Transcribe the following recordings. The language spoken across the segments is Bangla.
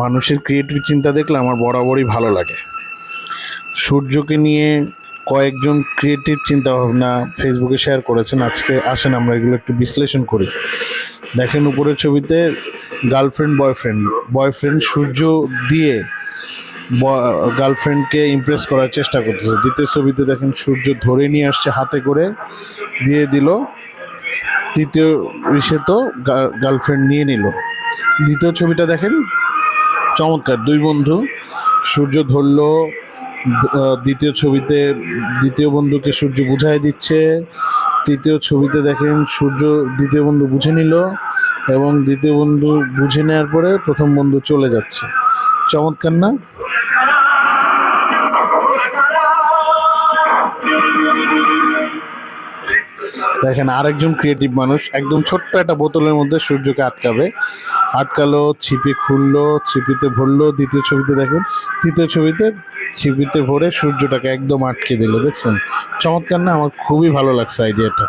মানুষের ক্রিয়েটিভ চিন্তা দেখলে আমার বরাবরই ভালো লাগে। সূর্যকে নিয়ে কয়েকজন ক্রিয়েটিভ চিন্তা ভাবনা ফেসবুকে শেয়ার করেছেন। আজকে আসেন আমরা এগুলো একটু বিশ্লেষণ করি। দেখেন উপরের ছবিতে গার্লফ্রেন্ড বয়ফ্রেন্ড সূর্য দিয়ে গার্লফ্রেন্ডকে ইমপ্রেস করার চেষ্টা করতেছে। দ্বিতীয় ছবিতে দেখেন সূর্য ধরে নিয়ে আসছে হাতে করে, দিয়ে দিল। তৃতীয় ইসে তো গার্লফ্রেন্ড নিয়ে নিল। দ্বিতীয় ছবিটা দেখেন, চমৎকার, দুই বন্ধু সূর্য ধরলো। দ্বিতীয় ছবিতে দ্বিতীয় বন্ধুকে সূর্য বুঝাই দিচ্ছে। তৃতীয় ছবিতে দেখেন সূর্য দ্বিতীয় বন্ধু বুঝে নিল এবং দ্বিতীয় বন্ধু বুঝে নেওয়ার পরে প্রথম বন্ধু চলে যাচ্ছে। চমৎকার না? দেখেন আরেকজন ক্রিয়েটিভ মানুষ একদম ছোট্ট একটা বোতলের মধ্যে সূর্যকে আটকালো, ছিপি খুললো, ছিপিতে ভরলো। দ্বিতীয় ছবিতে দেখেন, তৃতীয় ছবিতে ছিপিতে ভরে সূর্যটাকে একদম আটকে দিল। দেখছেন চমৎকার না? আমার খুবই ভালো লাগছে আইডিয়াটা।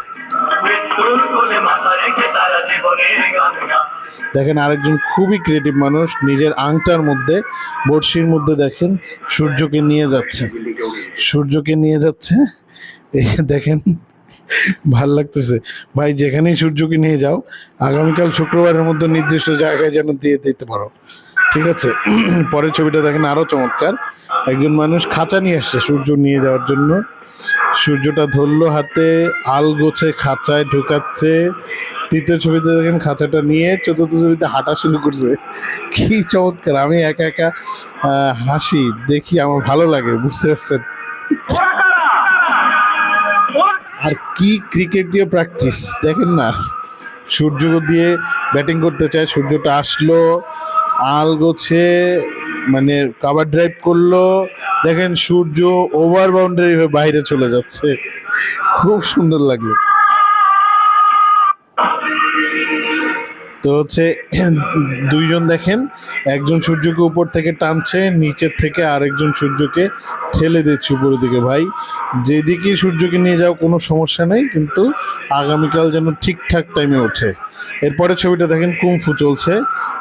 দেখেন আরেকজন খুবই ক্রিয়েটিভ মানুষ নিজের আংটার মধ্যে, বড়শির মধ্যে দেখেন সূর্যকে নিয়ে যাচ্ছে। দেখেন ভাল লাগতেছে ভাই, যেখানেই সূর্যকে নিয়ে যাও আগামীকাল শুক্রবারের মধ্যে নির্দিষ্ট জায়গায় যেন দিয়ে দিতে পারো, ঠিক আছে? পরের ছবিটা দেখেন আরো চমৎকার। একজন মানুষ খাঁচা নিয়ে আসছে সূর্য নিয়ে যাওয়ার জন্য। সূর্যটা ধরলো হাতে, আল গোছে খাঁচায় ঢুকাচ্ছে। তৃতীয় ছবিতে দেখেন খাঁচাটা নিয়ে চতুর্থ ছবিতে হাঁটা শুরু করছে। কি চমৎকার! আমি একা একা হাসি দেখি, আমার ভালো লাগে, বুঝতে পারছেন? আর কি ক্রিকেট দিয়ে প্র্যাকটিস দেখেন না, সূর্য দিয়ে ব্যাটিং করতে চায়, সূর্যটা আসলো, আল গোছে মানে কাভার ড্রাইভ করলো, দেখেন সূর্য ওভার বাউন্ডারি হয়ে বাইরে চলে যাচ্ছে। খুব সুন্দর লাগলো। তো হচ্ছে দুইজন দেখেন, একজন সূর্যকে উপর থেকে টানছে, নিচের থেকে আরেকজন সূর্যকে ঠেলে দিচ্ছে উপরের দিকে। ভাই যেদিকে সূর্যকে নিয়ে যাও কোনো সমস্যা নেই, কিন্তু আগামীকাল যেন ঠিকঠাক টাইমে ওঠে। এরপরে ছবিটা দেখেন কুংফু চলছে,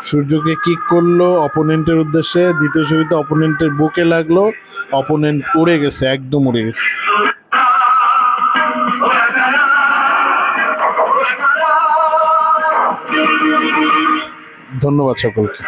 সূর্যকে কিক করলো অপোনেন্টের উদ্দেশ্যে। দ্বিতীয় ছবিতে অপোনেন্টের বুকে লাগলো, অপোনেন্ট উড়ে গেছে, একদম উড়ে গেছে। ধন্যবাদ সকলকে।